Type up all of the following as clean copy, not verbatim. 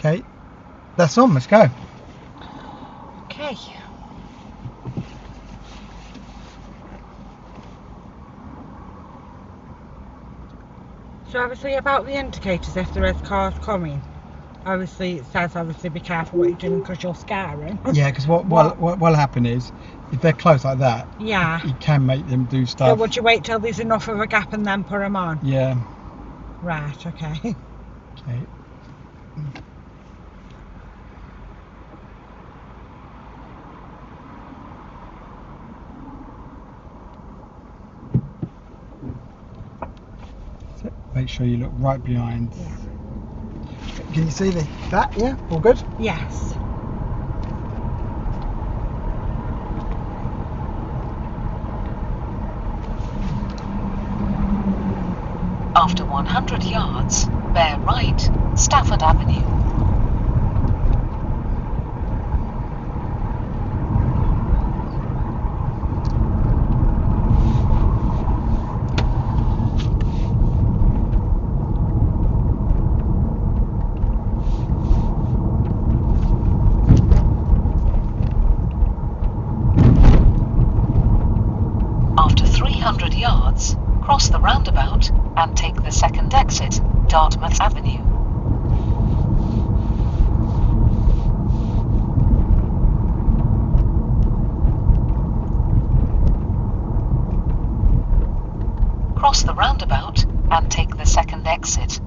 Okay, that's on. Let's go. Okay. So obviously about the indicators, if there is cars coming, obviously it says be careful what you're doing because you'll scare them. Yeah, because what'll happen is if they're close like that, Yeah. you can make them do stuff. So would you wait till there's enough of a gap and then put them on? Yeah. Right. Okay. Okay. So make sure you look right behind. Yeah. Can you see that? Yeah, all good? Yes. After 100 yards, bear right, Stafford Avenue. After 300 yards, cross the roundabout and take the second exit, Dartmouth Avenue. Cross the roundabout and take the second exit.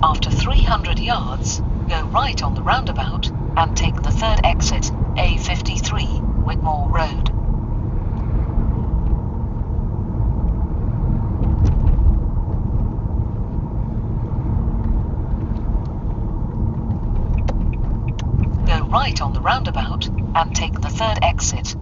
After 300 yards, go right on the roundabout and take the third exit, A53, Wigmore Road. Go right on the roundabout and take the third exit.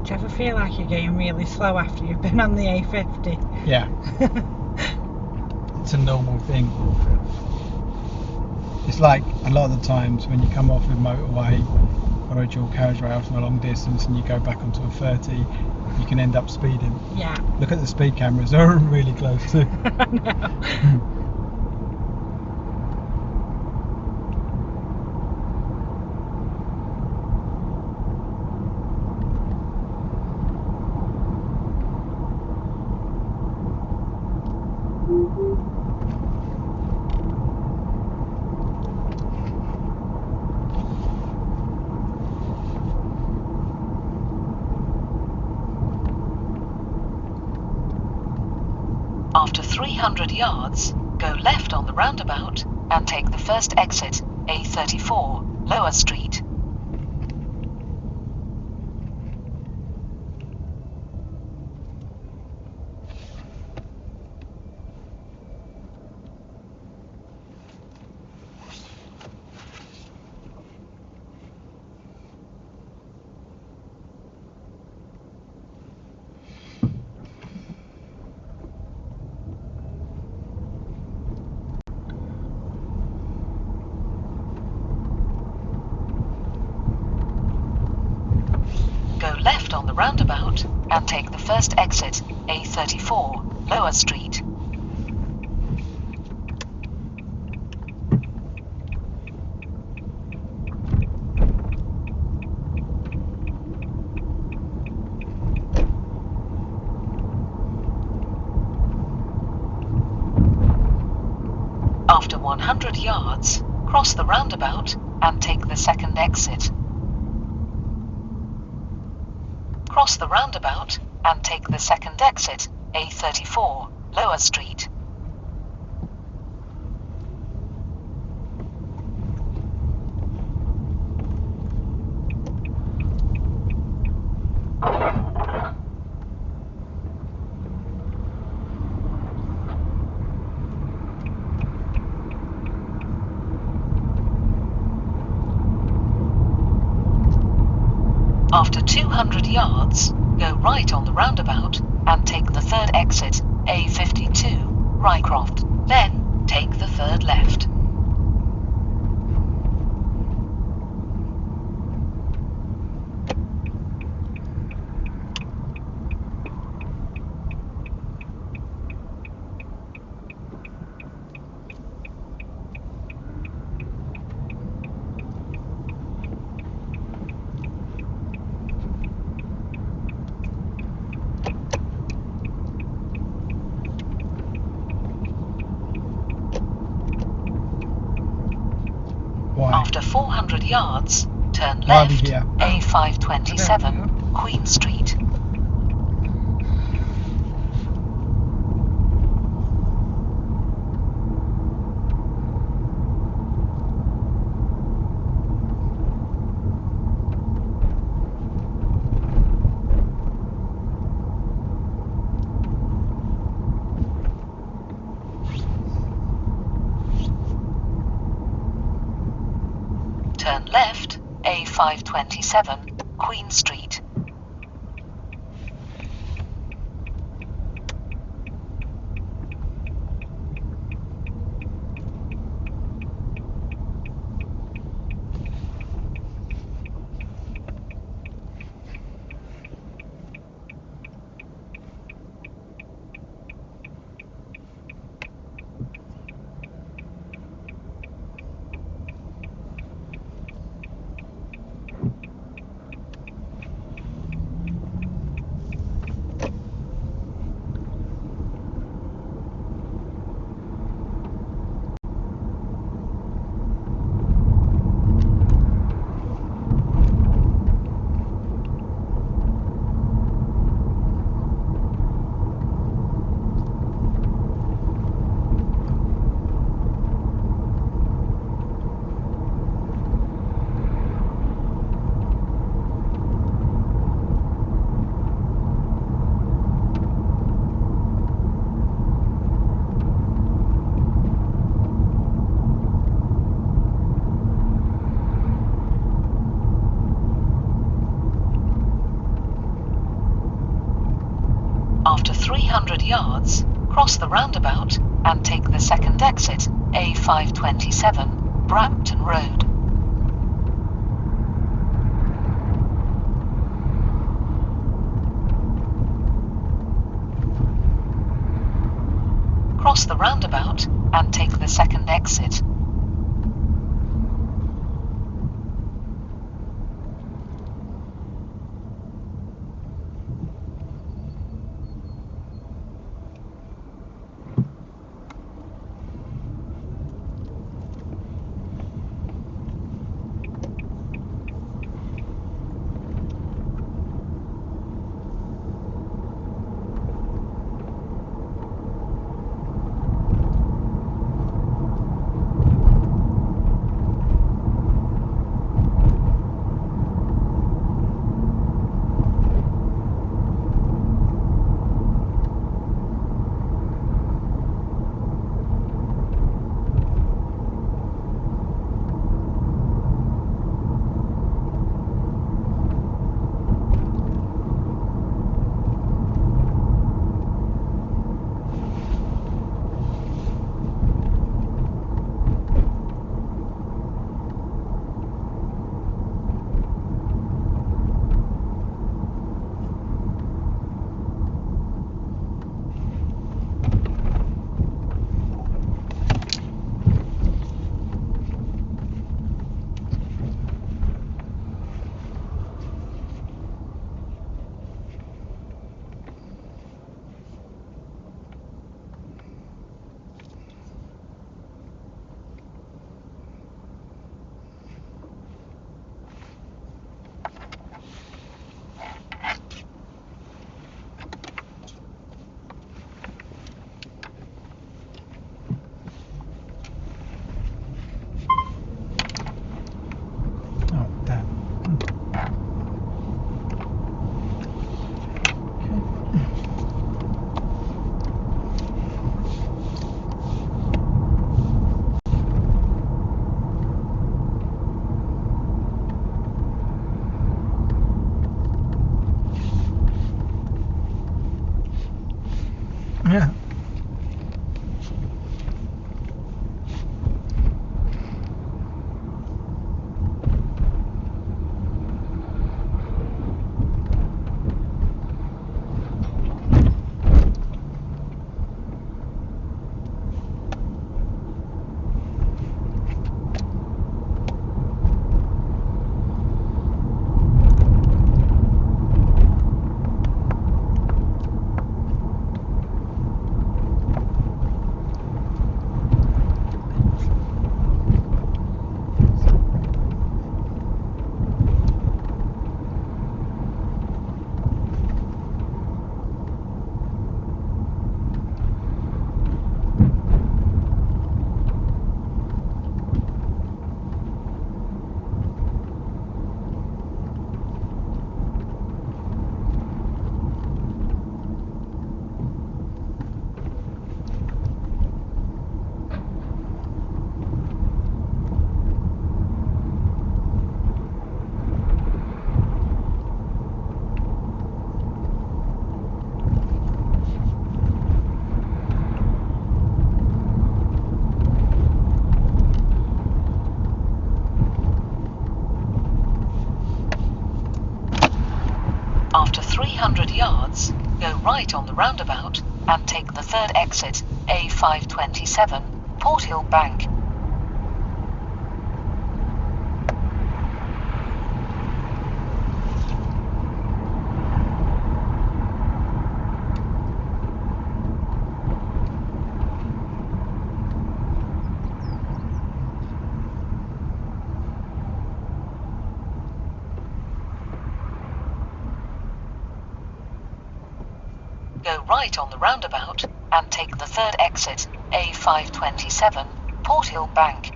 Do you ever feel like you're getting really slow after you've been on the A50? Yeah. It's a normal thing. It's like a lot of the times when you come off a motorway or a dual carriageway after a long distance and you go back onto a 30, you can end up speeding. Yeah. Look at the speed cameras, they're really close too. I know. 300 yards, go left on the roundabout and take the first exit, A34, Lower Street. Go left on the roundabout and take the first exit, A34, Lower Street. After 100 yards, cross the roundabout and take the second exit. Cross the roundabout and take the second exit, A34, Lower Street. After 200 yards, go right on the roundabout and take the third exit, A52, Rycroft. Then, take the third left. Why? After 400 yards, turn Why are we left, here? A527, Queen Street. Turn left, A527, Queen Street. After 300 yards, cross the roundabout and take the second exit, A527, Brampton Road. Cross the roundabout and take the second exit. right on the roundabout and take the third exit, A527, Porthill Bank. Go right on the roundabout and take the third exit, A527, Porthill Bank.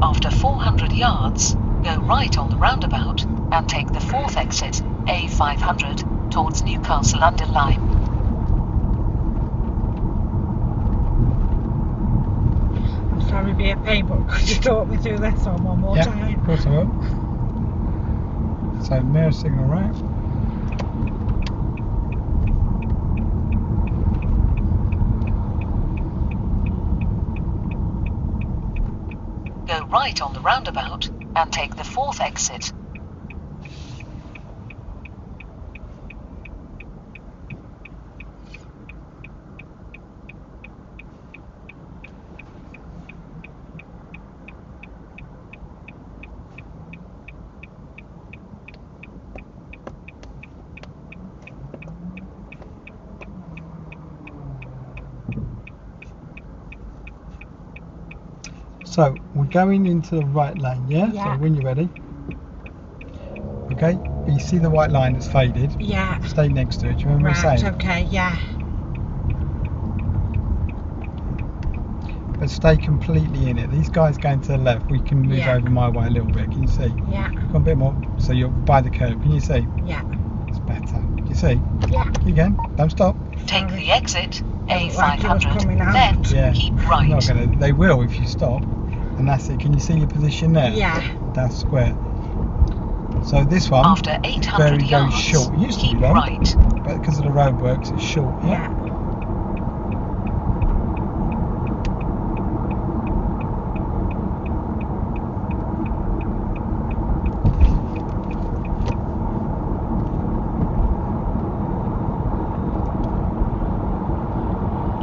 After 400 yards, go right on the roundabout and take the fourth exit, A500, towards Newcastle under Lyme. I'm sorry to be a pain, but could you talk me through this one more Yeah, time? of course I will. So mirror signal right. Go right on the roundabout and take the fourth exit. So we're going into the right lane, yeah? Yeah. So when you're ready. Okay, but you see the white line that's faded? Yeah. Stay next to it. Do you remember me Right, saying? okay, yeah. But stay completely in it. These guys going to the left, we can move Yeah. over my way a little bit. Can you see? Yeah. Come a bit more. So you're by the curb. Can you see? Yeah. It's better. Can you see? Yeah. Keep going. Don't stop. Take the exit, Like it was A500, coming out. then Yeah. keep I'm right. not gonna. They will if you stop. And that's it. Can you see your position there? Yeah. That's square. So this one After is 800 very, very yards, short. It used to keep be long, right. but because of the roadworks, it's short. Yeah. Yeah.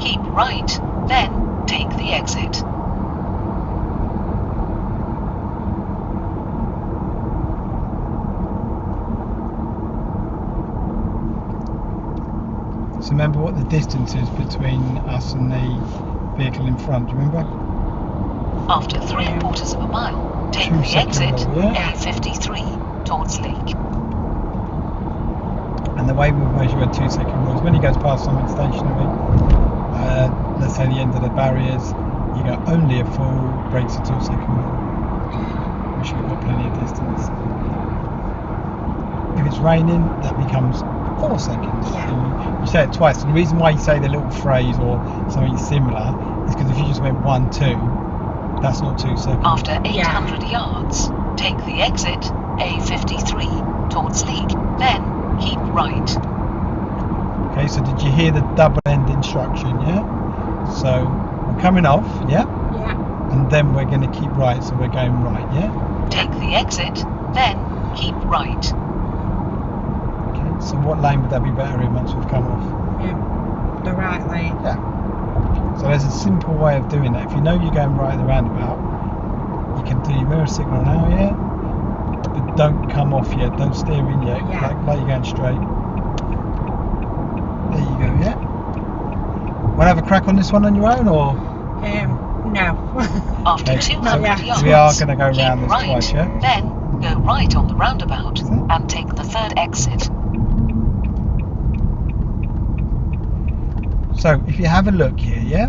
Keep right, then take the exit. So remember what the distance is between us and the vehicle in front. Do you remember? After 3/4 of a mile, take 2 the second exit, rule, yeah? A53, towards Leek. And the way we measure a 2 second rule is when he goes past something stationary, let's say the end of the barriers, you go only a full, brakes a 2 second rule. We should have got plenty of distance. If it's raining, that becomes 4 seconds. Yeah. So you say it twice. And the reason why you say the little phrase or something similar is because if you just went 1, 2, that's not 2 seconds. After 800 yards, take the exit, A53, towards Leek, then keep right. Okay, so did you hear the double end instruction, yeah? So we're coming off, yeah? Yeah. And then we're going to keep right, so we're going right, yeah? Take the exit, then keep right. Okay, so what lane would that be better in once we've come off? The right lane. Yeah. So there's a simple way of doing that. If you know you're going right at the roundabout, you can do your mirror signal now, yeah? But don't come off yet, don't steer in yet, Yeah. like you're going straight. There you go, yeah? Want to have a crack on this one on your own, or? No. After Okay, 200 yeah. yards, we are going to go keep round this right, twice, yeah? then go right on the roundabout Is it? and take the third exit. So if you have a look here, yeah,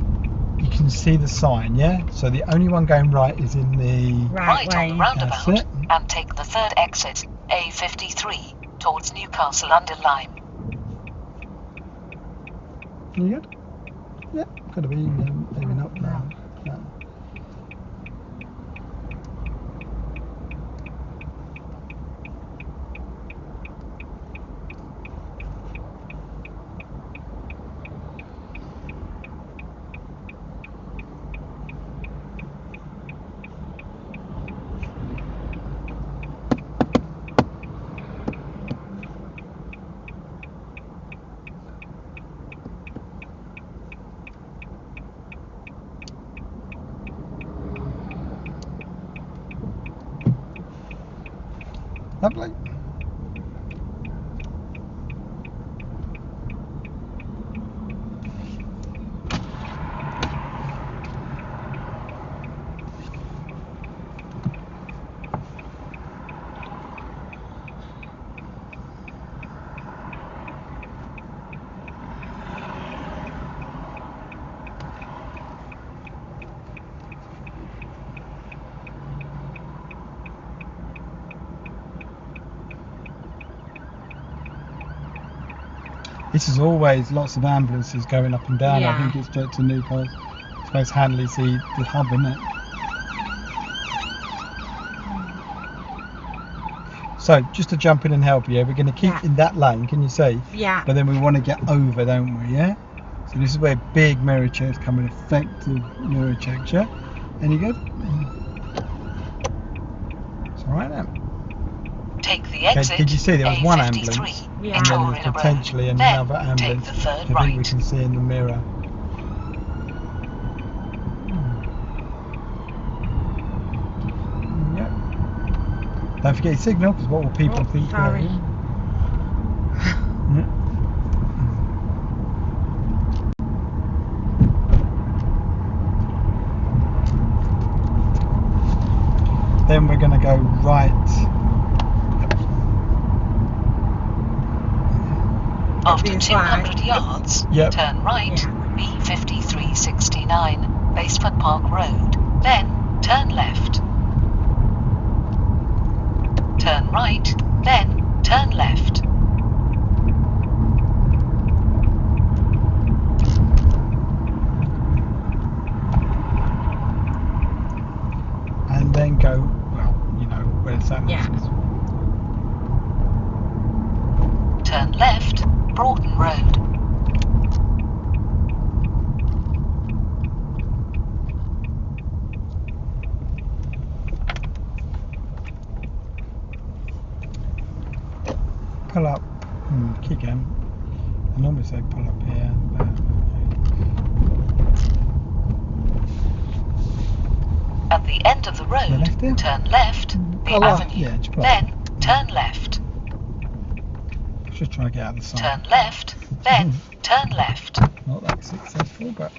you can see the sign, yeah. So the only one going right is in the Right Right on the way. roundabout That's it. and take the third exit, A53, towards Newcastle under Lyme. You good? Yeah, gotta be maybe not. No. No. Lovely. This is always lots of ambulances going up and down. Yeah. I think it's straight to Newcastle. I suppose Hanley's the hub, isn't it? So just to jump in and help you, we're going to keep Yeah. in that lane, can you see? Yeah. But then we want to get over, don't we? Yeah. So this is where big mirror checks come in, effective mirror checks. Yeah. Any good? It's all right now. Take the Okay, exit, did you see there was one A53, ambulance? Yeah. And then Victoria there's Road. potentially Then another take ambulance. the third I think we right. can see in the mirror. Yep. Don't forget your signal, because what will people Oh, think? sorry. Then we're going to go right. After These 200 right. yards, Yep. turn right, Yeah. B5369, Basford Park Road. Then turn left. Turn right, then turn left. And then go, well, you know, where it's at. Yeah. Turn left, Broughton Road. Pull up. Keep going. I normally say pull up here, but At the end of the road, left here? turn left, the Pull up. avenue. Yeah, just pull Then up. turn left. Just try to get out of the sign. Turn left, then turn left. Not that successful, but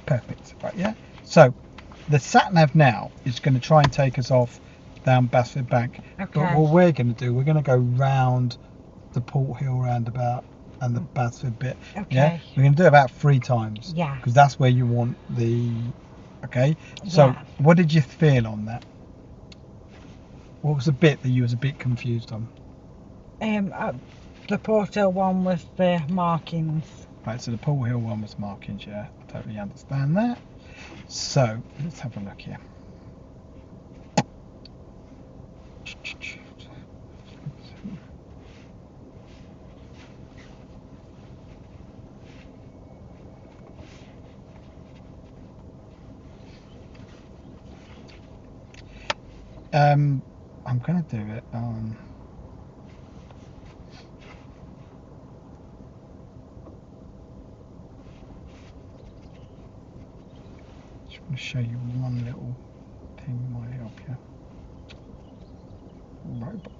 perfect. Right, yeah. So the sat nav now is going to try and take us off down Basford Bank. But Okay. what we're going to do, we're going to go round the Porthill roundabout and the Basford bit. Yeah. Okay. We're going to do it about 3 times. Yeah. Because that's where you want the. Okay. So Yeah. what did you feel on that? What was the bit that you was a bit confused on? The Porthill one was the markings. Right, so the Porthill one was markings, yeah. I totally understand that. So, let's have a look here. I'm going to do it on... Just want to show you one little thing that might help you. Robot.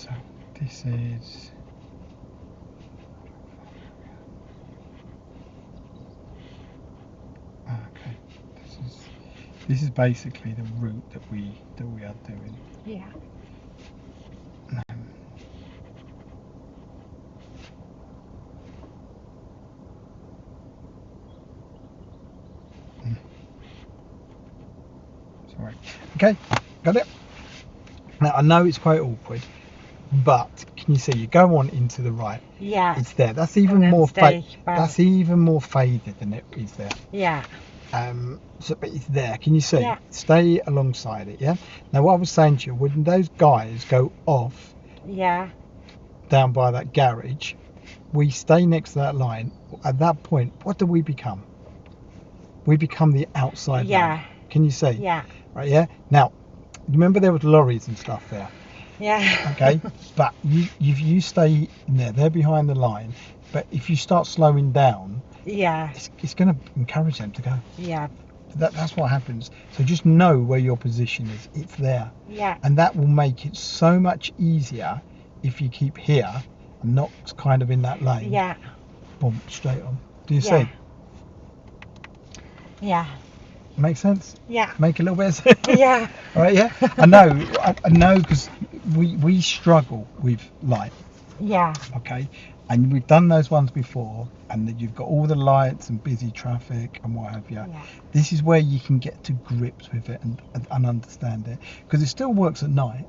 So this is. Okay. This is basically the route that we are doing. Yeah. Sorry. Okay, got it. Now I know it's quite awkward, but can you see you go on into the right? Yeah. It's there. That's even And then more stay back. That's even more faded than it is there. Yeah. So but it's there. Can you see? Yeah. Stay alongside it. Yeah. Now what I was saying to you, when those guys go off Yeah. down by that garage, we stay next to that line. At that point, what do we become? We become the outside Yeah. lane. Can you see? Yeah. Right. Yeah. Now, remember there was lorries and stuff there. Yeah. Okay. But you stay in there. They're behind the line. But if you start slowing down, Yeah. it's going to encourage them to go. Yeah. That's what happens. So just know where your position is. It's there. Yeah. And that will make it so much easier if you keep here and not kind of in that lane. Yeah. Boom, straight on. Do you Yeah. see? Yeah. Make sense? Yeah. Make a little bit of sense? Yeah. All right, yeah? I know because we struggle with light, Yeah. okay? And we've done those ones before, and then you've got all the lights and busy traffic and what have you. Yeah. This is where you can get to grips with it and understand it, because it still works at night.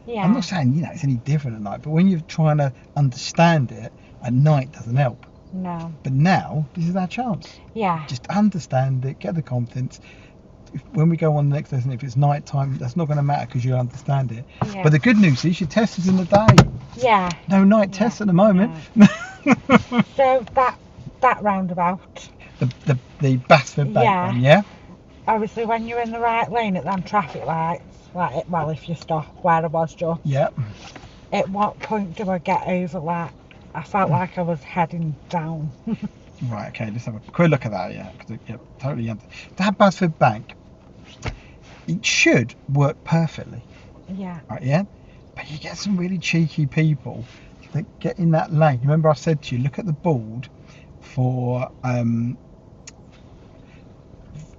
Yeah. I'm not saying it's any different at night, but when you're trying to understand it at night, doesn't help. No. But now this is our chance. Yeah. Just understand it, get the confidence. When we go on the next lesson, if it's night time, that's not going to matter because you understand it. Yeah. But the good news is your test is in the day. Yeah. No night tests at the moment. So that roundabout. The Basford Bank Yeah. one, yeah? Obviously, when you're in the right lane at them traffic lights, if you stop where I was just, Yeah. at what point do I get over that? I felt like I was heading down. Right, okay, let's have a quick look at that, yeah. Because totally that Basford Bank, it should work perfectly, Yeah. right, yeah? But you get some really cheeky people that get in that lane. Remember I said to you, look at the board for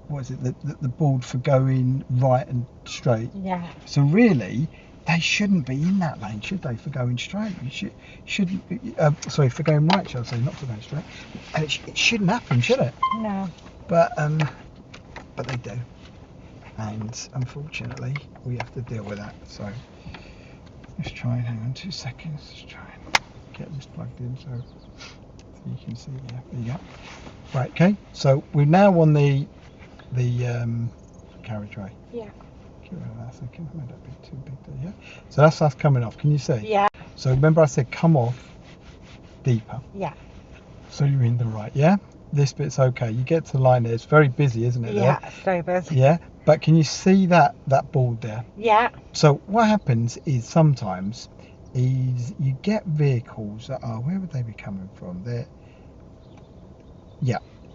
what is it, the board for going right and straight. Yeah. So really they shouldn't be in that lane, should they, for going straight? You shouldn't sorry, for going right, shall I say, not for going straight. And it shouldn't happen, should it? No. But they do, and unfortunately we have to deal with that. So let's try and hang on 2 seconds. Let's try and get this plugged in so you can see. Yeah, there you go. Right, okay. So we're now on the carriageway. Yeah. Get rid of that a second. Made that bit too big there. Yeah. So that's us coming off. Can you see? Yeah. So remember I said come off deeper. Yeah. So you're in the right. Yeah. This bit's okay. You get to the line there. It's very busy, isn't it? Yeah. There? So busy. Yeah. But can you see that board there? Yeah. So what happens is sometimes you get vehicles that are, where would they be coming from?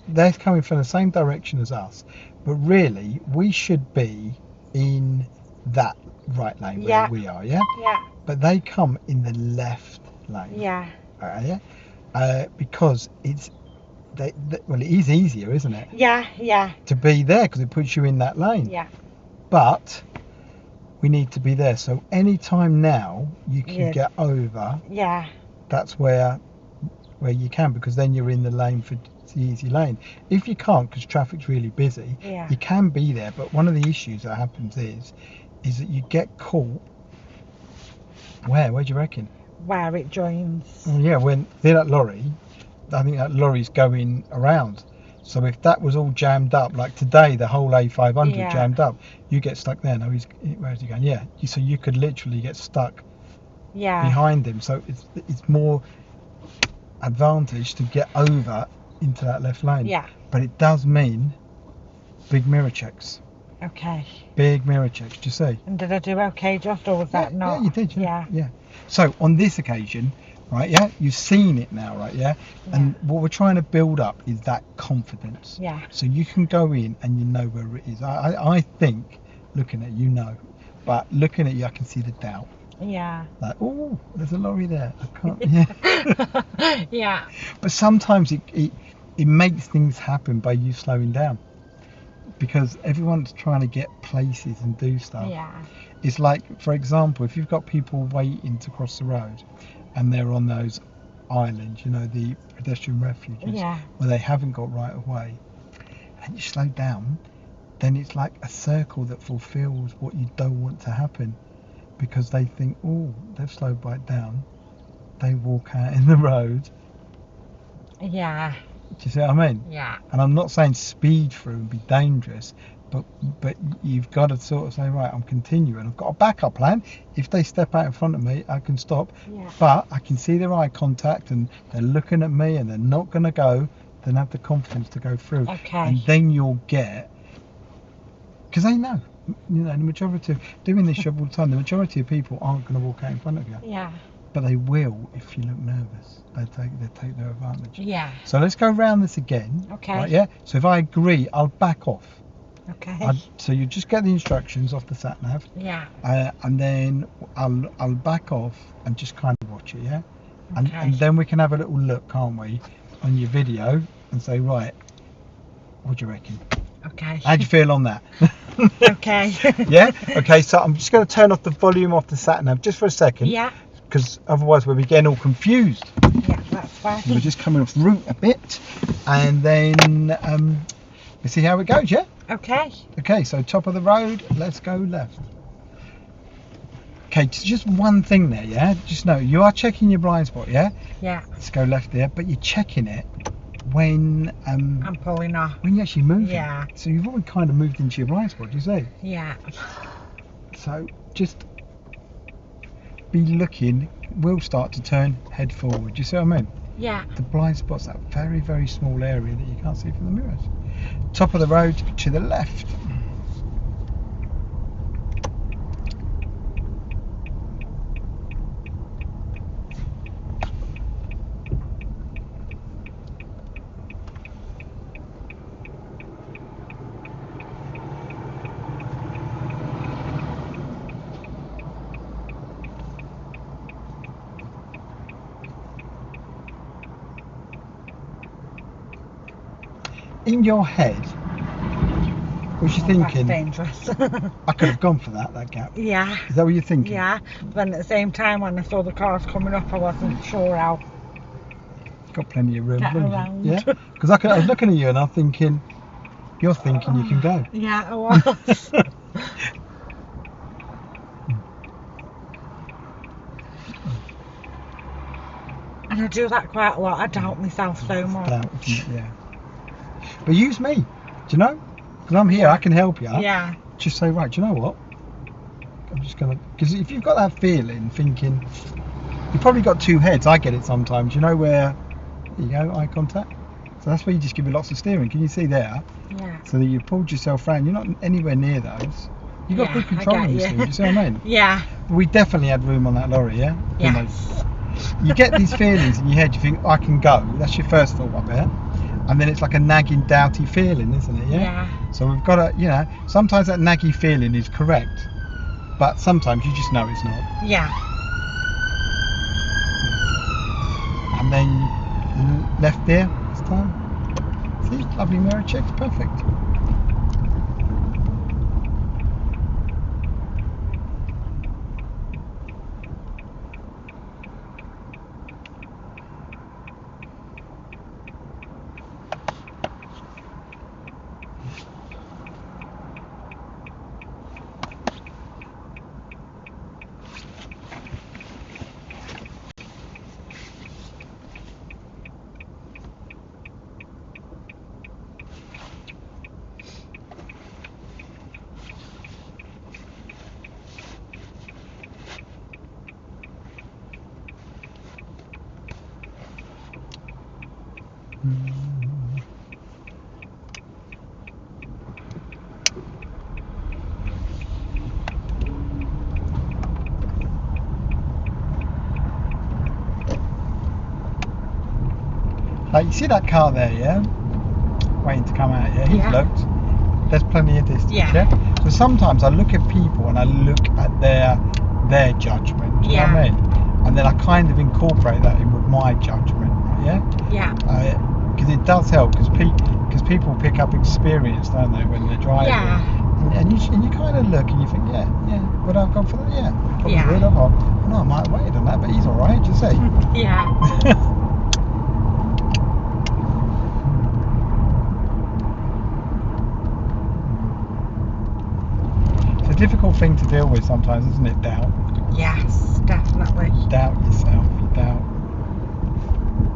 They're coming from the same direction as us, but really we should be in that right lane where Yeah. we are, yeah? Yeah. But they come in the left lane. Yeah. Because it is easier, isn't it? Yeah. Yeah. To be there because it puts you in that lane. Yeah. But we need to be there. So any time now you can Yeah. get over, Yeah. that's where you can, because then you're in the lane for the easy lane. If you can't because traffic's really busy, Yeah. you can be there. But one of the issues that happens is that you get caught. Where do you reckon? Where it joins. Well, yeah, when that lorry, I think that lorry's going around. So if that was all jammed up, like today, the whole A500 Yeah. jammed up, you get stuck there. No, where's he going? Yeah, so you could literally get stuck Yeah. behind him. So it's more advantage to get over into that left lane. Yeah. But it does mean big mirror checks. Okay. Big mirror checks. Do you see? And did I do okay just, or was that not? Yeah, you did. Yeah. Yeah. So on this occasion, right? Yeah, you've seen it now, right? Yeah. And what we're trying to build up is that confidence. Yeah. So you can go in and you know where it is. I think, looking at it, you know. but looking at you, I can see the doubt. Yeah. Like, oh, there's a lorry there. I can't. Yeah. Yeah. But sometimes it makes things happen by you slowing down, because everyone's trying to get places and do stuff. Yeah. It's like, for example, if you've got people waiting to cross the road and they're on those islands, you know, the pedestrian refuges, Yeah. where they haven't got right of way, and you slow down, then it's like a circle that fulfills what you don't want to happen, because they think, oh, they've slowed right down, they walk out in the road. Yeah. Do you see what I mean? Yeah. And I'm not saying speed through and be dangerous, but you've got to sort of say, right, I'm continuing. I've got a backup plan. If they step out in front of me, I can stop. Yeah. But I can see their eye contact and they're looking at me and they're not going to go. Then have the confidence to go through. Okay. And then you'll get, because they know, you know, the majority of, doing this job all the time, the majority of people aren't going to walk out in front of you. Yeah. But they will if you look nervous. They take their advantage. Yeah. So let's go around this again. Okay. Right, yeah. So if I agree, I'll back off. Okay. So you just get the instructions off the sat nav. Yeah. And then I'll back off and just kind of watch it. Yeah. And Okay. and then we can have a little look, can't we, on your video and say, right, what do you reckon? Okay. How'd you feel on that? Okay. Yeah. Okay. So I'm just going to turn off the volume off the sat nav just for a second. Yeah. Because otherwise we'll be getting all confused. Yeah, that's fine. We're just coming off route a bit, and then we see how it goes. Yeah. Okay. Okay. So top of the road. Let's go left. Okay. Just one thing there. Yeah. Just know you are checking your blind spot. Yeah. Yeah. Let's go left there, but you're checking it when I'm pulling off. when you're actually moving. Yeah. So you've already kind of moved into your blind spot. Do you see? Yeah. So just be looking. We'll start to turn head forward. Do you see what I mean? Yeah. The blind spot's that very, very small area that you can't see from the mirrors. Top of the road to the left. In your head, was you thinking, That's dangerous. I could have gone for that gap? Yeah. Is that what you're thinking? Yeah. But then at the same time, when I saw the cars coming up, I wasn't sure how. Got plenty of room, Get haven't you? around. Yeah. Because I was looking at you and I'm thinking, you're thinking you can go. Yeah, I was. And I do that quite a lot. I doubt myself so much. Doubt, isn't it? Yeah. But use me. Do you know? Because I'm here, I can help you. Yeah. Just say, right, do you know what? I'm just going to... Because if you've got that feeling, thinking... You've probably got two heads. I get it sometimes. You know where... There you go, eye contact. So that's where you just give it lots of steering. Can you see there? Yeah. So that you've pulled yourself round. You're not anywhere near those. You've got Yeah, good control I of get this you. thing. Do you see what I mean? Yeah. But we definitely had room on that lorry, yeah? Who knows? Yes. You get these feelings in your head. You think, I can go. That's your first thought, I bet. And then it's like a nagging, doubty feeling, isn't it? Yeah. Yeah. So we've got to, you know, sometimes that naggy feeling is correct, but sometimes you just know it's not. Yeah. And then left there this time. See, lovely mirror checks, perfect. Like, you see that car there, yeah? Waiting to come out, yeah? He's Yeah. looked. There's plenty of distance, Yeah. yeah? So But sometimes I look at people and I look at their judgment. Do you know what I mean? And then I kind of incorporate that in with my judgment. Yeah. Yeah. Because it does help. Because people pick up experience, don't they, when they're driving? Yeah. And you kind of look and you think, yeah. Would I have gone for that? Yeah. Probably Yeah. would have. No, I might have waited on that, but he's all right. Do you see? Yeah. It's a difficult thing to deal with sometimes, isn't it? Doubt. Yes, definitely. Doubt yourself. You doubt.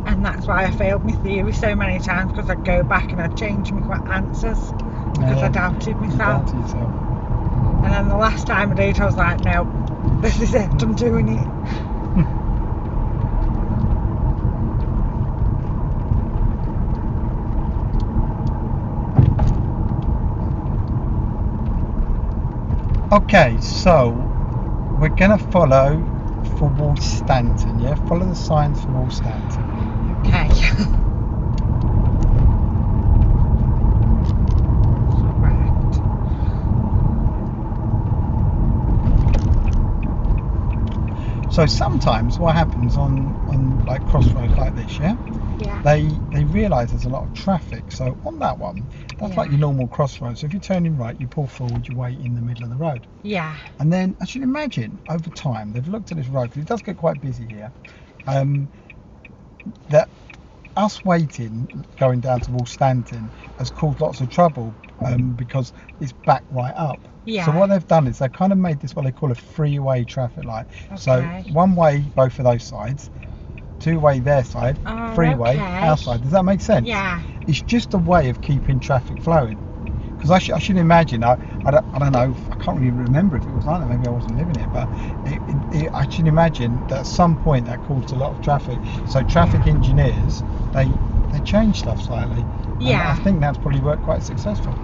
And that's why I failed my theory so many times, because I'd go back and I'd change my answers because I doubted myself. You doubt yourself. And then the last time I did, I was like, no, this is it, I'm doing it. Okay, so we're going to follow for Woolstanton, yeah? Follow the signs for Woolstanton. Okay. Right. So sometimes what happens on like crossroads like this, yeah? Yeah. They realise there's a lot of traffic. So on that one, that's like your normal crossroads. So if you're turning right, you pull forward, you wait in the middle of the road. Yeah. And then I should imagine over time they've looked at this road, because it does get quite busy here, that us waiting going down to Woolstanton has caused lots of trouble because it's back right up. Yeah. So what they've done is they've kind of made this what they call a freeway traffic light. Okay. So one way both of those sides, two way their side, freeway our side. Does that make sense? Yeah. It's just a way of keeping traffic flowing. Because I should imagine, I don't know, I can't really remember if it was like that, maybe I wasn't living it, but I should imagine that at some point that caused a lot of traffic. So traffic engineers, they change stuff slightly. Yeah. And I think that's probably worked quite successful.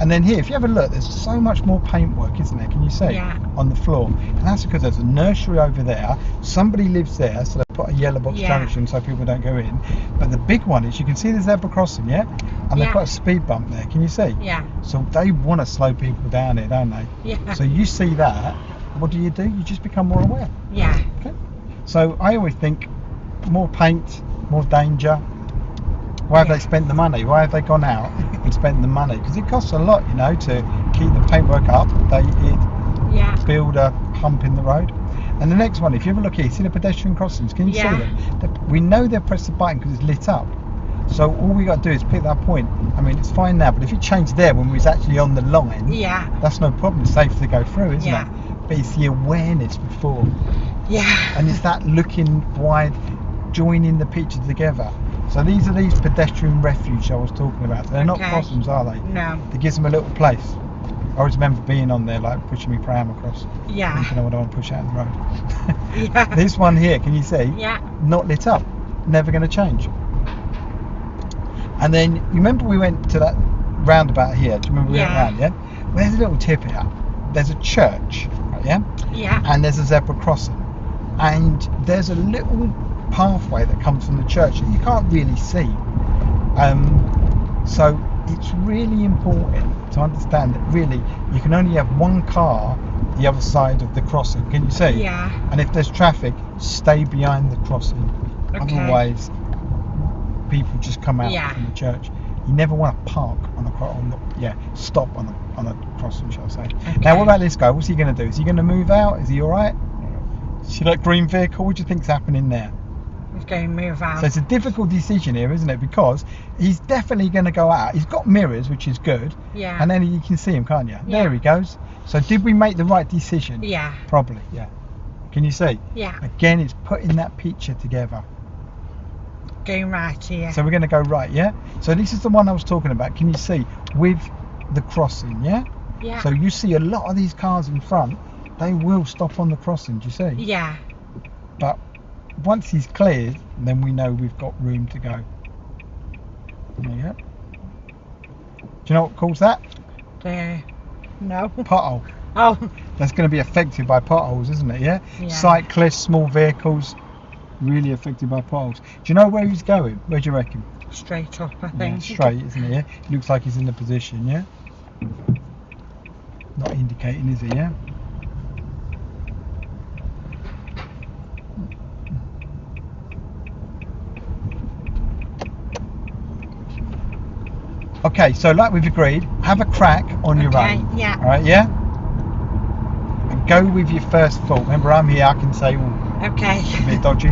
And then here, if you have a look, there's so much more paintwork, isn't there? Can you see? Yeah. On the floor? And that's because there's a nursery over there. Somebody lives there, so they put a yellow box junction so people don't go in. But the big one is, you can see the zebra crossing, yeah? And they've got a speed bump there. Can you see? Yeah. So they want to slow people down here, don't they? Yeah. So you see that, what do? You just become more aware. Yeah. Okay. So I always think more paint, more danger. Why have they spent the money? Why have they gone out and spent the money? Because it costs a lot, you know, to keep the paintwork up, build a hump in the road. And the next one, if you have a look here, see the pedestrian crossings, can you see them? We know they've pressed the button because it's lit up. So all we got to do is pick that point. I mean, it's fine now, but if it changed there when we was actually on the line, that's no problem. It's safe to go through, isn't it? But it's the awareness before. Yeah. And it's that looking wide, joining the picture together. So these are these pedestrian refuge I was talking about. They're not crossings, are they? No. It gives them a little place. I always remember being on there, like pushing my pram across. Yeah. Thinking, I don't want to push out the road. Yeah. This one here, can you see? Yeah. Not lit up. Never going to change. And then, you remember we went to that roundabout here? Do you remember we went round, yeah? Well, there's a little tip here. There's a church, right, yeah? Yeah. And there's a zebra crossing. And there's a little pathway that comes from the church that you can't really see. So it's really important to understand that really you can only have one car the other side of the crossing. Can you see? Yeah. And if there's traffic, stay behind the crossing. Okay. Otherwise, people just come out from the church. You never want to park stop on a crossing, shall I say. Okay. Now, what about this guy? What's he going to do? Is he going to move out? Is he all right? See that green vehicle? What do you think's happening there? He's going to move out. So it's a difficult decision here, isn't it? Because he's definitely going to go out. He's got mirrors, which is good. Yeah. And then you can see him, can't you? Yeah. There he goes. So did we make the right decision? Yeah. Probably, yeah. Can you see? Yeah. Again, it's putting that picture together. Going right here. So we're going to go right, yeah? So this is the one I was talking about. Can you see? With the crossing, yeah? Yeah. So you see a lot of these cars in front, they will stop on the crossing, do you see? Yeah. But once he's cleared, then we know we've got room to go. There you go. Do you know what calls that? No. Pothole. Oh. That's going to be affected by potholes, isn't it? Yeah? Cyclists, small vehicles, really affected by potholes. Do you know where he's going? Where do you reckon? Straight up, I think. Yeah, straight, isn't he? Yeah? Looks like he's in the position, yeah? Not indicating, is he? Yeah. Okay, so like we've agreed, have a crack on your own. Yeah. All right, yeah? And go with your first thought. Remember, I'm here, I can say, oh, Okay. a bit dodgy.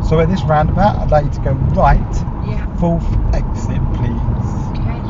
So at this roundabout, I'd like you to go right, Yeah. 4th exit, please. Okay.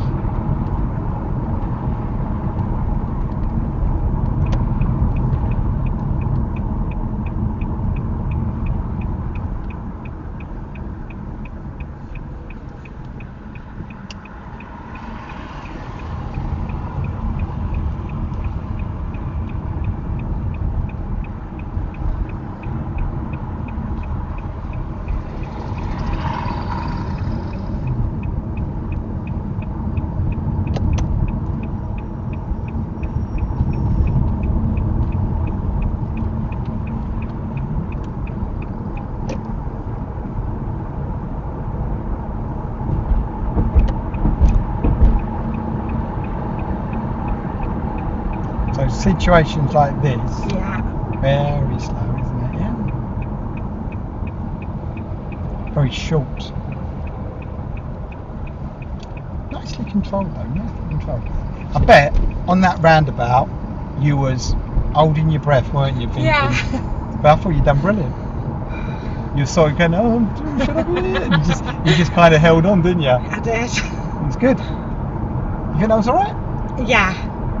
So situations like this, Yeah. very slow, isn't it? Yeah. Very short. Nicely controlled though, nicely controlled. I bet on that roundabout you was holding your breath, weren't you? Thinking, Yeah. but I thought you'd done brilliant. You were sort of going, oh, should I be here? And you just kind of held on, didn't you? I did. It was good. You think that was alright? Yeah.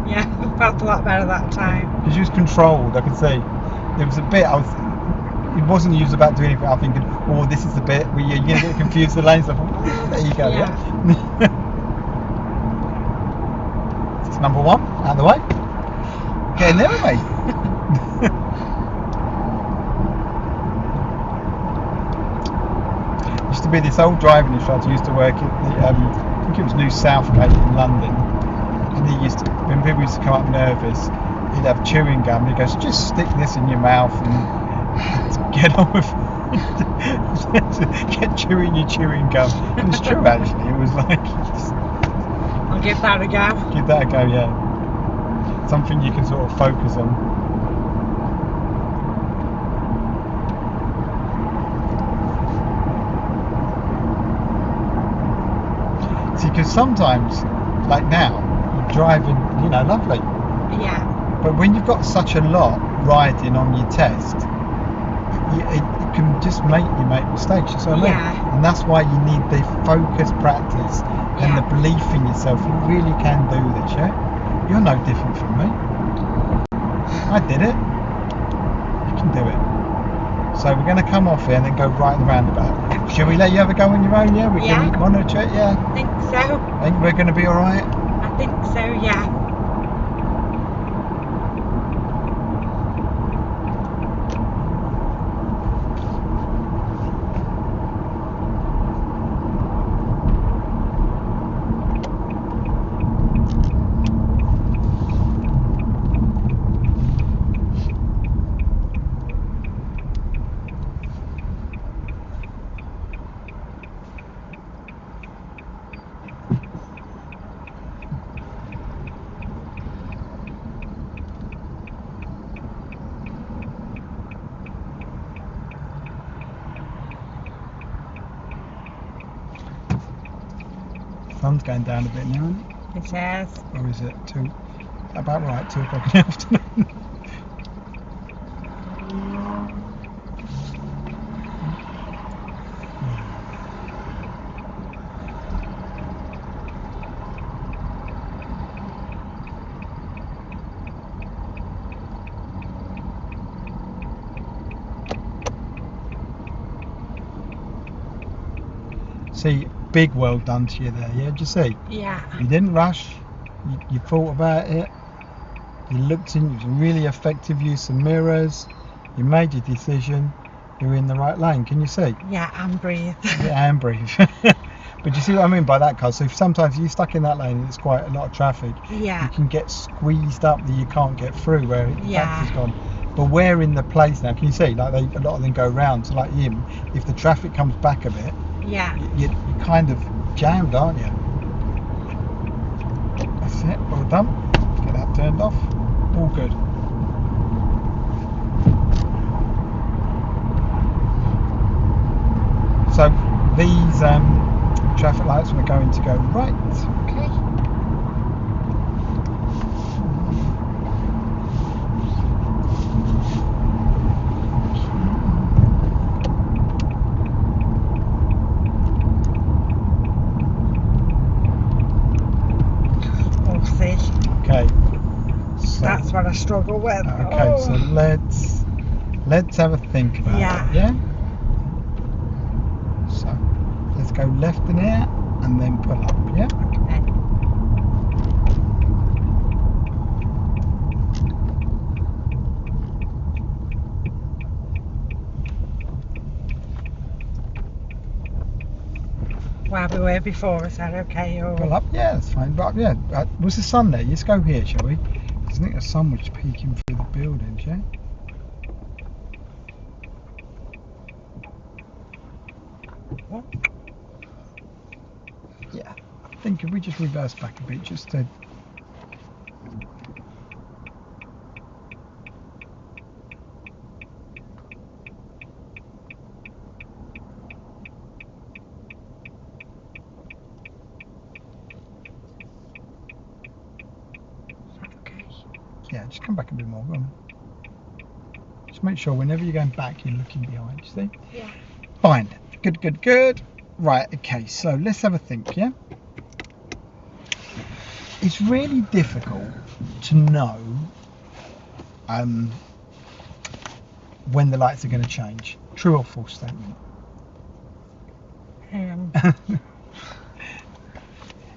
Yeah. I felt a lot better that time. Because you was controlled, I could see. There was a bit, it wasn't you was about to do anything, I'm thinking, oh, this is the bit where you're going to get confused with the lanes. I thought, oh, there you go, yeah. It's number 1, out of the way. Getting there, mate. Used to be this old driving instructor used to work at the, I think it was New Southgate in London. And he used to, when people used to come up nervous, he'd have chewing gum. He goes, just stick this in your mouth and get on with get chewing your chewing gum. And it's true, actually. It was like, I'll give that a go. give that a go, yeah. Something you can sort of focus on. See, because sometimes, like now, you're driving, you know, lovely. Yeah. But when you've got such a lot riding on your test, it can just make you make mistakes. You see what I mean? Yeah. And that's why you need the focused practice and the belief in yourself. You really can do this, yeah? You're no different from me. I did it. You can do it. So we're going to come off here and then go right in the roundabout. Okay. Shall we let you have a go on your own? Yeah, we can monitor it. Yeah. I think so. I think we're going to be all right. I think so, yeah. Sun's going down a bit now, isn't it? It is. Or is it 2? About right, 2 o'clock in the afternoon. See, big well done to you there, yeah? Did you see? Yeah. You didn't rush, you thought about it, you looked in, it was a really effective use of mirrors, you made your decision, you're in the right lane, can you see? Yeah, and breathe. Yeah, and breathe. But you see what I mean by that, car? So if sometimes you're stuck in that lane and there's quite a lot of traffic, Yeah. you can get squeezed up that you can't get through where the Yeah. taxi's gone. But we're in the place now. Can you see? Like a lot of them go round. So like him, if the traffic comes back a bit, Yeah. you're kind of jammed, aren't you? That's it. All done. Get that turned off. All good. So these traffic lights are going to go right. Okay. Obviously, Okay. So, that's what I struggle with. okay. Oh. So let's have a think about Yeah. it. Yeah. So let's go left in here and then pull up. Yeah. Okay. Where we were before, is that okay? Or... Pull up. Yeah, that's fine. But yeah, was the sun there? Let's go here, shall we? 'Cause I think the sun was peeking through the buildings. Yeah. What? Yeah. I think if we just reverse back a bit, just to. Okay. Yeah, just come back a bit more. Go on. Just make sure whenever you're going back, you're looking behind. You see? Yeah. Fine. Good, good, good. Right, okay, so let's have a think, yeah? It's really difficult to know when the lights are going to change. True or false statement?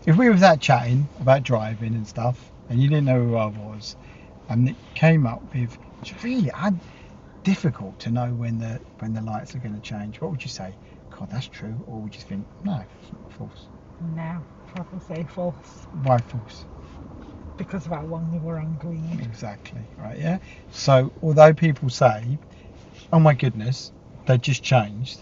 If we was out chatting about driving and stuff, and you didn't know who I was, and it came up with, it's really difficult to know when the lights are going to change. What would you say? God, that's true. Or would you think, no, it's not false? No, probably say false. Why false? Because of how long they were on green. Exactly, right, yeah? So, although people say, oh my goodness, they just changed,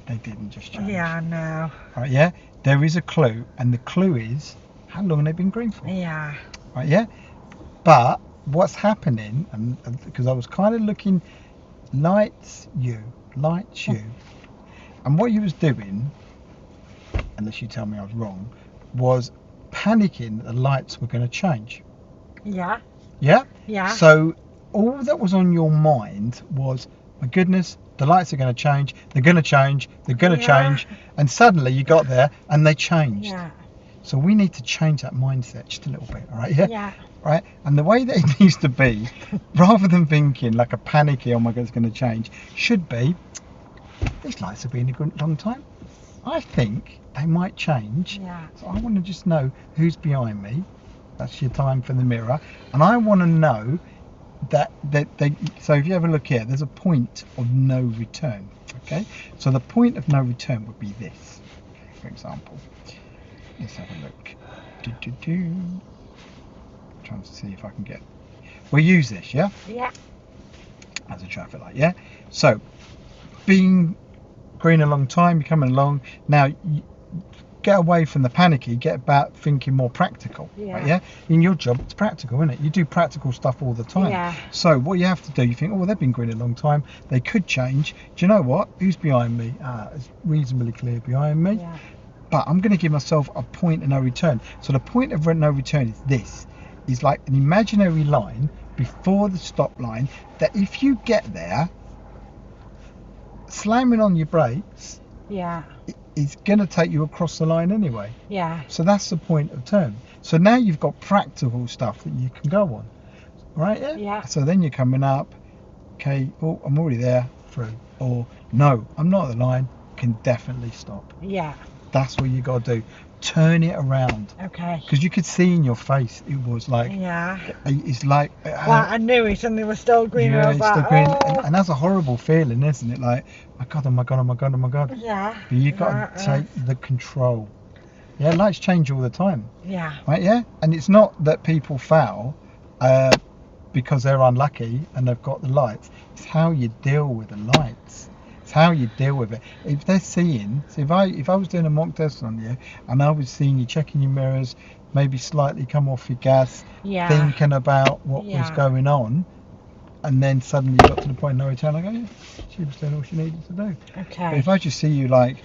they didn't just change. Yeah, I know. Right, yeah? There is a clue, and the clue is, how long they've been green for. Yeah. Right, yeah? But what's happening, and because I was kind of looking, lights you, and what you was doing, unless you tell me I was wrong, was panicking that the lights were going to change. Yeah. Yeah? Yeah. So all that was on your mind was, my goodness, the lights are going to change, they're going to change, they're going to Yeah. change, and suddenly you got there and they changed. Yeah. So we need to change that mindset just a little bit, all right? Yeah? Yeah. Right? And the way that it needs to be, rather than thinking like a panicky, oh my God, it's going to change, should be, these lights have been a good long time. I think they might change. Yeah. So I want to just know who's behind me. That's your time for the mirror. And I want to know that they, so if you have a look here, there's a point of no return. Okay? So the point of no return would be this, for example. Let's have a look. Trying to see if I can get. We'll use this, yeah? Yeah. As a traffic light, yeah? So, being green a long time, you're coming along. Now, you get away from the panicky, get about thinking more practical. Yeah. Right, yeah? In your job, it's practical, isn't it? You do practical stuff all the time. Yeah. So, what you have to do, you think, oh, they've been green a long time. They could change. Do you know what? Who's behind me? It's reasonably clear behind me. Yeah. But I'm going to give myself a point of no return. So, the point of no return is this. Is like an imaginary line before the stop line that if you get there, slamming on your brakes Yeah. is going to take you across the line anyway. Yeah. So that's the point of turn. So now you've got practical stuff that you can go on. Right? Yeah? Yeah. So then you're coming up, okay, oh, I'm already there, through. Or, no, I'm not at the line, can definitely stop. Yeah. That's what you got to do. Turn it around. Okay. Because you could see in your face, it was like, Yeah. it's like... Well, I knew it and they were still green. Yeah, I was it's like, the green, oh. and that's a horrible feeling, isn't it? Like, my God, oh my God, oh my God, oh my God. Yeah. But you got to take the control. Yeah, lights change all the time. Yeah. Right, yeah? And it's not that people fail because they're unlucky and they've got the lights. It's how you deal with the lights. It's how you deal with it. If they're seeing, so if I was doing a mock test on you and I was seeing you checking your mirrors, maybe slightly come off your gas, Yeah. thinking about what was Yeah. going on, and then suddenly you got to the point of no return, I go, yeah, she was doing all she needed to do. Okay. But if I just see you like,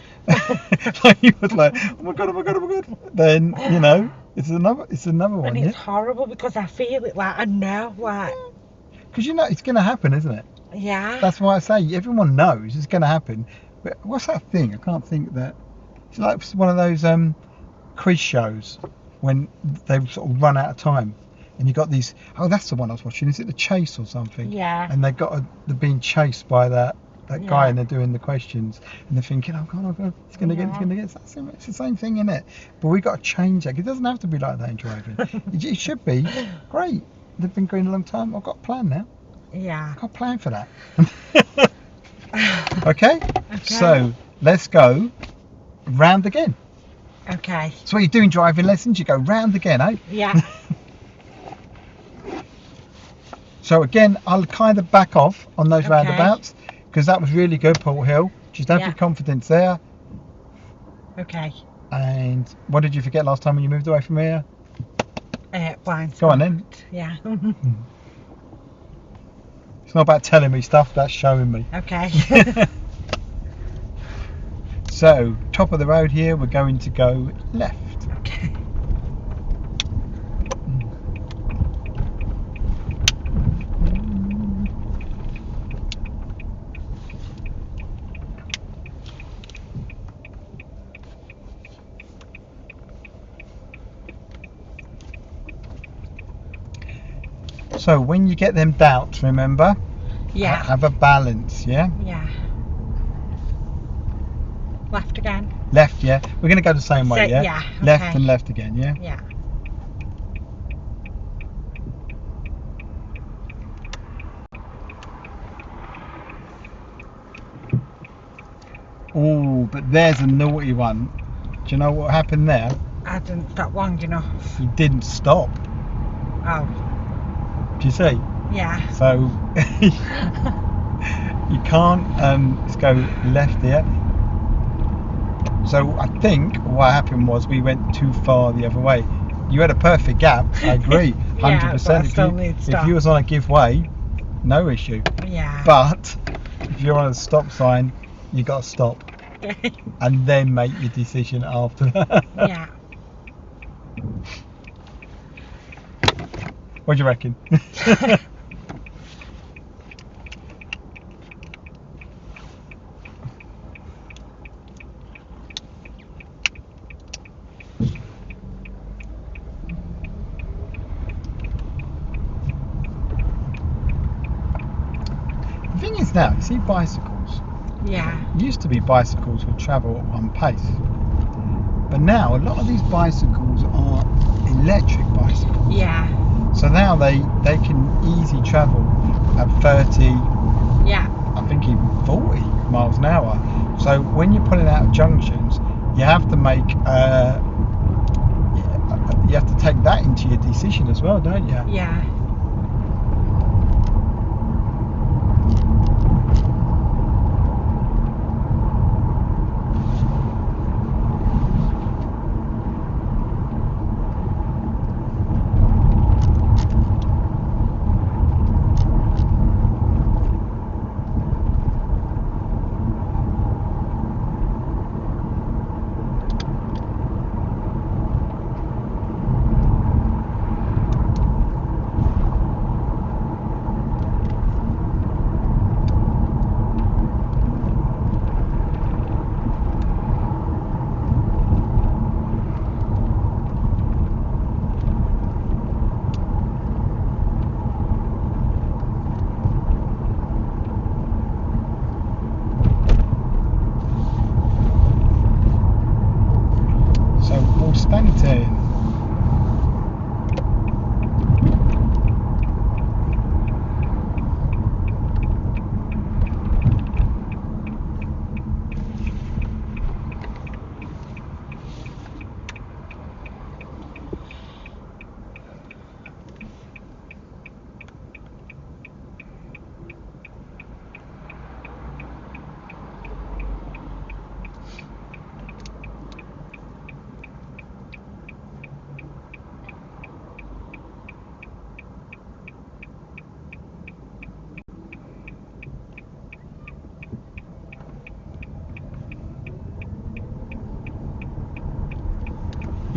like you was like, oh my god, then you know it's another one. And it's horrible because I feel it, like I know, like. Because you know it's going to happen, isn't it? Yeah. That's why I say everyone knows it's going to happen. But what's that thing? I can't think that. It's like one of those quiz shows when they sort of run out of time, and you got these. Oh, that's the one I was watching. Is it The Chase or something? Yeah. And they're being chased by that guy, Yeah. and they're doing the questions, and they're thinking, oh god, it's gonna get. It's the same thing, isn't it? But we got to change that. It doesn't have to be like that in driving. it should be great. They've been green a long time. I've got a plan now. Yeah. I've got a plan for that. Okay. So let's go round again. Okay. So what you do in driving lessons, you go round again, eh? Yeah. So again, I'll kind of back off on those Okay. roundabouts because that was really good, Porthill. Just have Yeah. your confidence there. Okay. And what did you forget last time when you moved away from here? Blind Go on spot. then. Yeah. It's not about telling me stuff, that's showing me. Okay. So, top of the road here, we're going to go left. Okay. So, when you get them doubts, remember, Yeah. have a balance, yeah? Yeah. Left again. Left, yeah? We're going to go the same way, So- yeah? yeah, Left okay. and left again, yeah? Yeah. Oh, but there's a naughty one. Do you know what happened there? I didn't stop long enough. You didn't stop. Oh. Do you see? Yeah. So you can't let's go left here. So I think what happened was we went too far the other way. You had a perfect gap, I agree, 100%. Yeah, but I still need If stop. you was on a give way, no issue. Yeah. But if you're on a stop sign, you got to stop and then make your decision after that. Yeah. What do you reckon? The thing is now, you see bicycles. Yeah. It used to be bicycles would travel at one pace. But now a lot of these bicycles are electric bicycles. Yeah. So now they can easily travel at 30, Yeah. I think even 40 miles an hour. So when you're pulling out of junctions, you have to make, you have to take that into your decision as well, don't you? Yeah.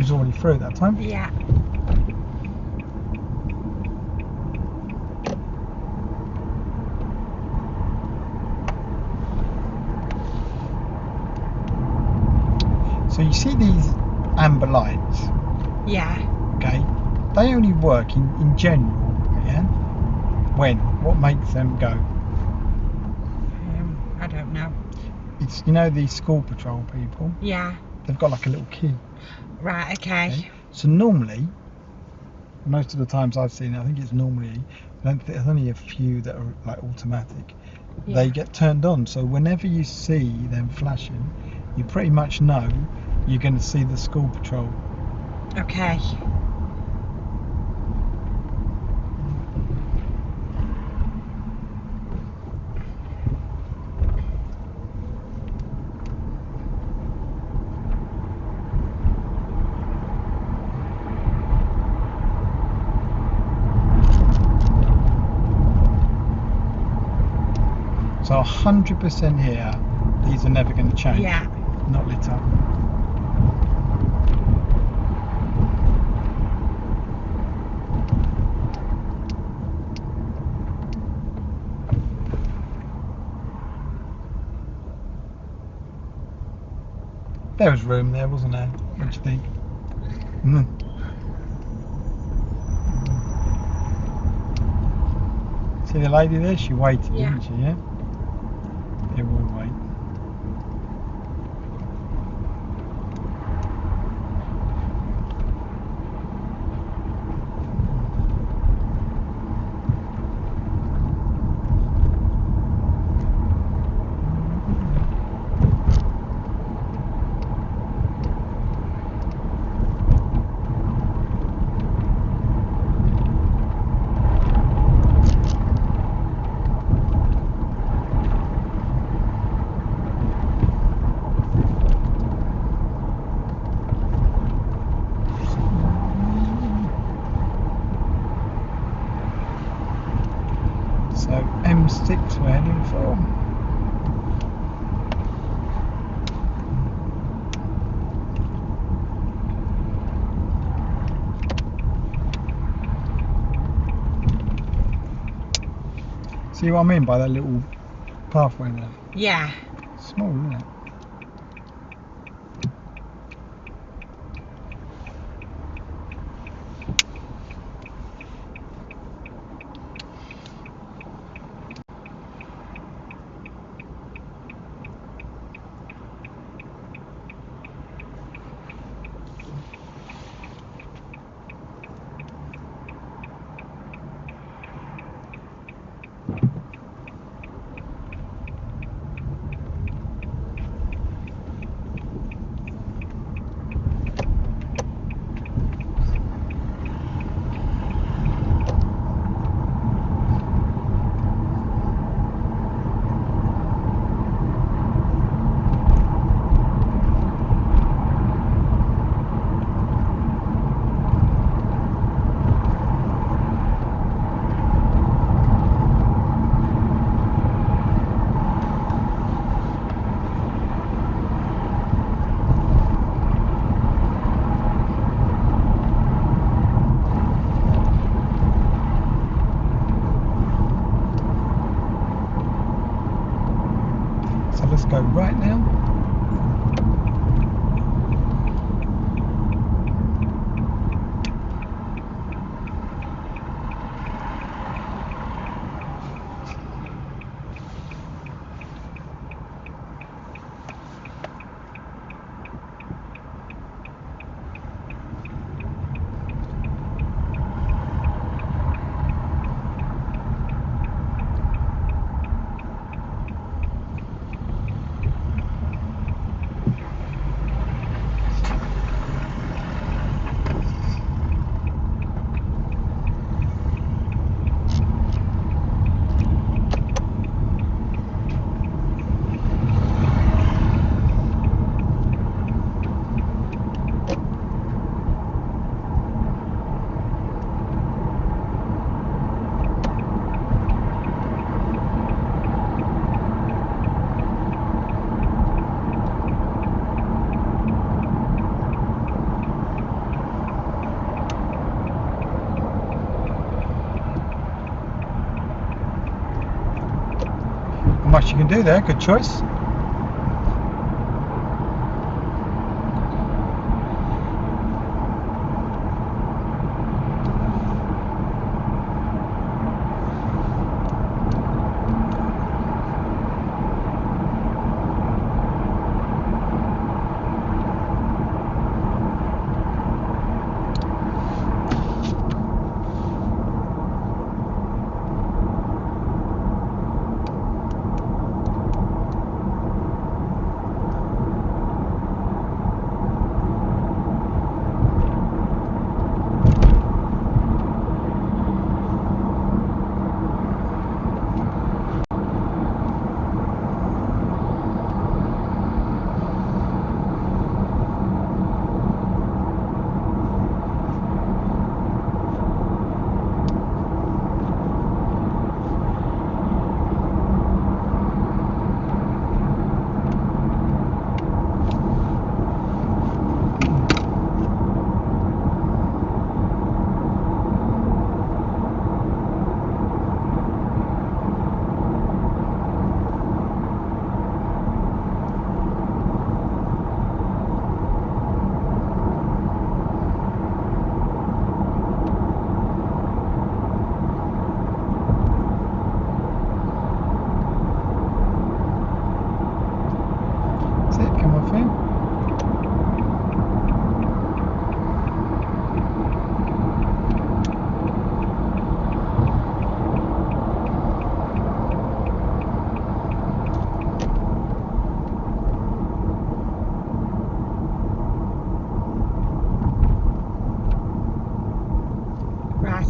was already through at that time. Yeah. So you see these amber lights, Yeah. okay? They only work in general, yeah? When? What makes them go? I don't know. It's, you know, these school patrol people, Yeah. they've got like a little key. Right, okay. So normally, most of the times I've seen it, I think it's normally, there's only a few that are like automatic. Yeah. They get turned on, so whenever you see them flashing, you pretty much know you're going to see the school patrol. Okay. So 100% here, these are never going to change. Yeah. Not lit up. There was room there, wasn't there? What do you think? See the lady there? She waited, Yeah. didn't she? Yeah. They will wait. So M6 we're heading for. See what I mean by that little pathway there? Yeah. Small, isn't it? So let's go right now. much you can do there. Good choice.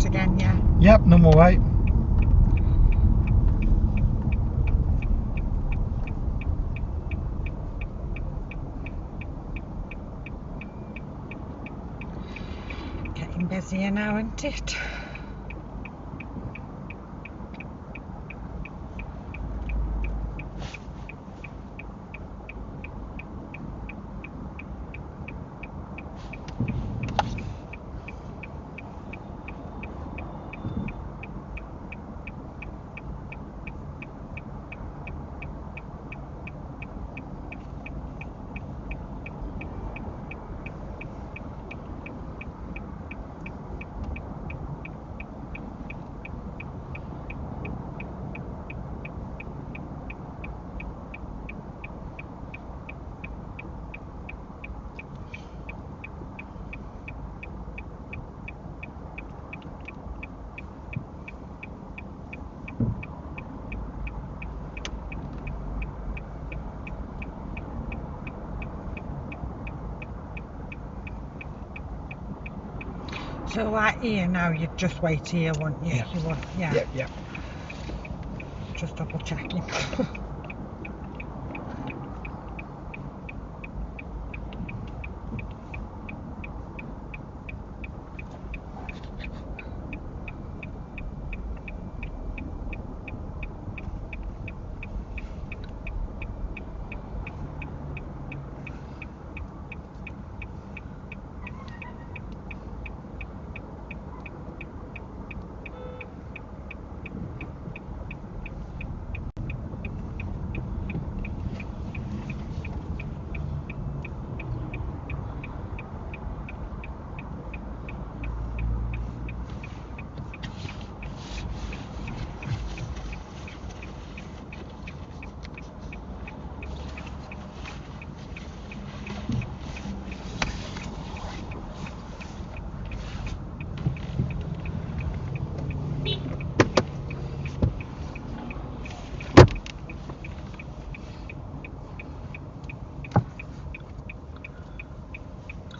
Again, yeah. Yep, normal weight. Getting busier now, isn't it? So like here now, you'd just wait here, wouldn't you? Yeah. You would, yeah. Yep, yep. Just double checking.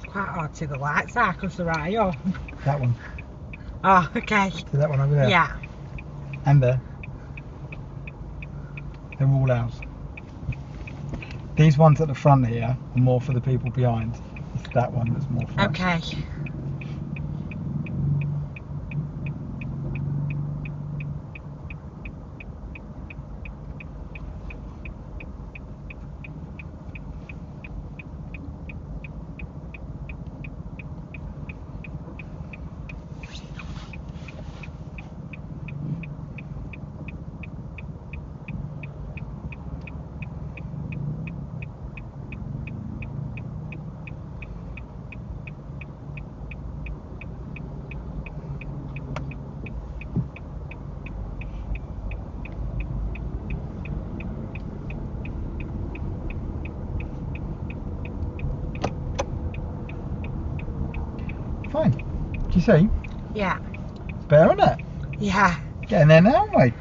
Quite hard to see the lights are because they're high up. That one. Oh, okay. See that one over there? Yeah. And there. They're all ours. These ones at the front here are more for the people behind. It's that one that's more for us. Okay. see? Yeah. It's better, isn't it? Yeah. Getting there now, aren't we?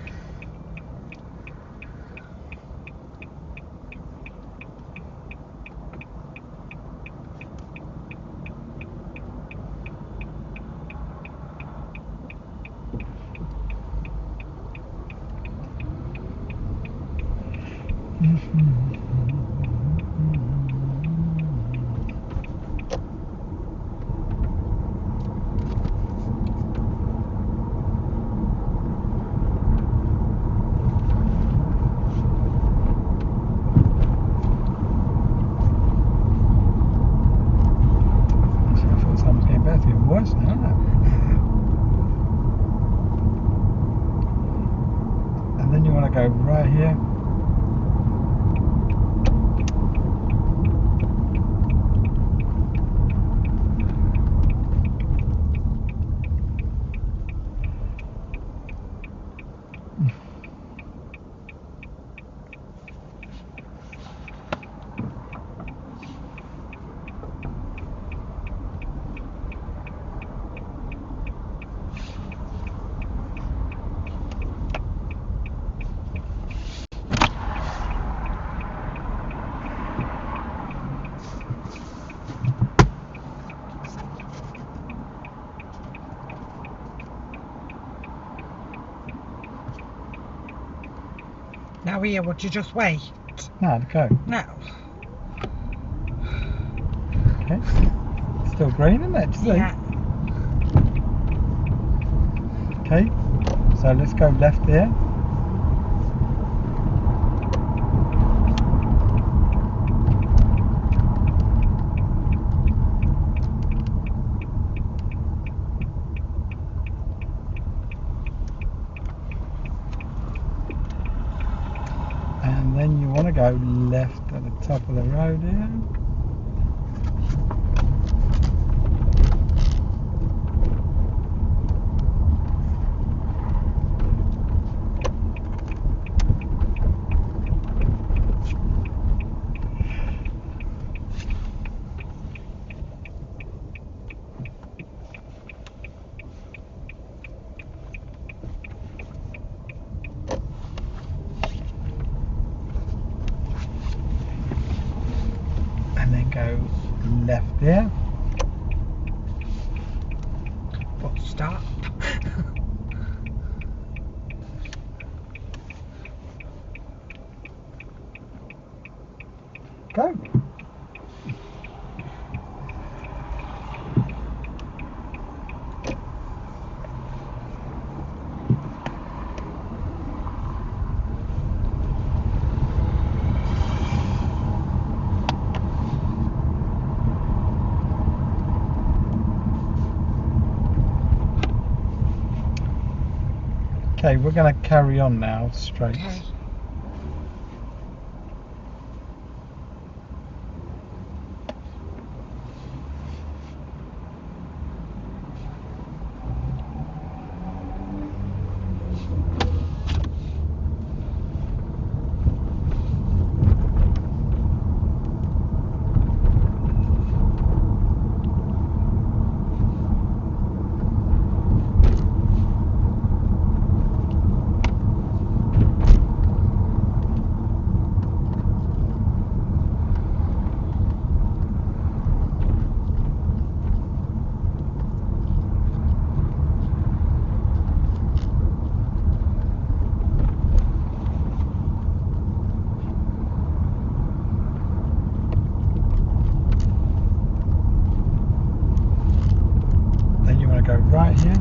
Worse now, isn't it? And then you want to go right here. Now here, would you just wait? No, go. No. Okay. Still green, isn't it? Yeah. Okay. So let's go left here. And then you want to go left at the top of the road here. Go left there. But stop. Go. Okay, we're going to carry on now straight. Okay. Go right here.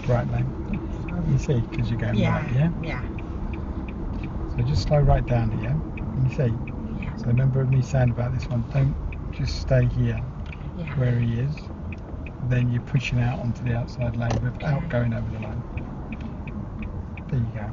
Right, mate. You see, because you're going right, yeah? Yeah. So just slow right down here. Can you see? Yeah. So remember me saying about this one, don't just stay here Yeah. where he is. Then you're pushing out onto the outside lane without going over the line. There you go.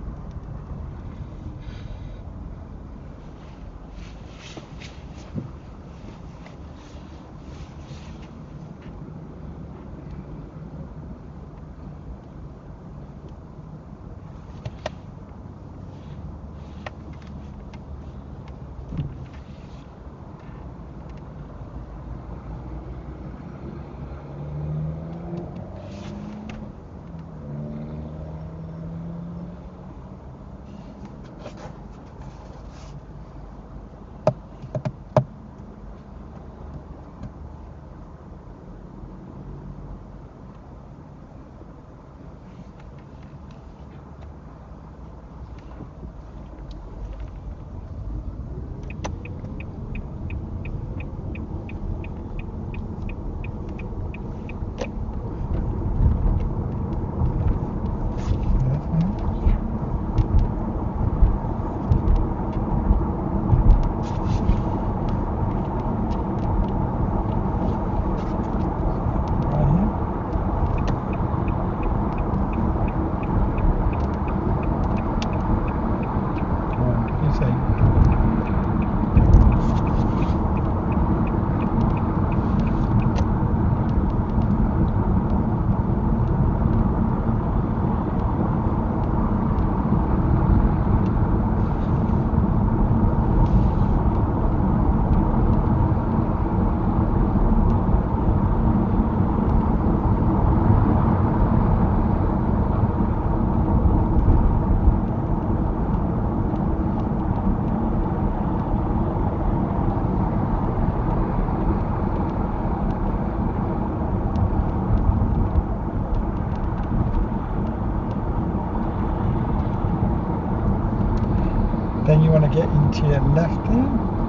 Then you want to get into your left there.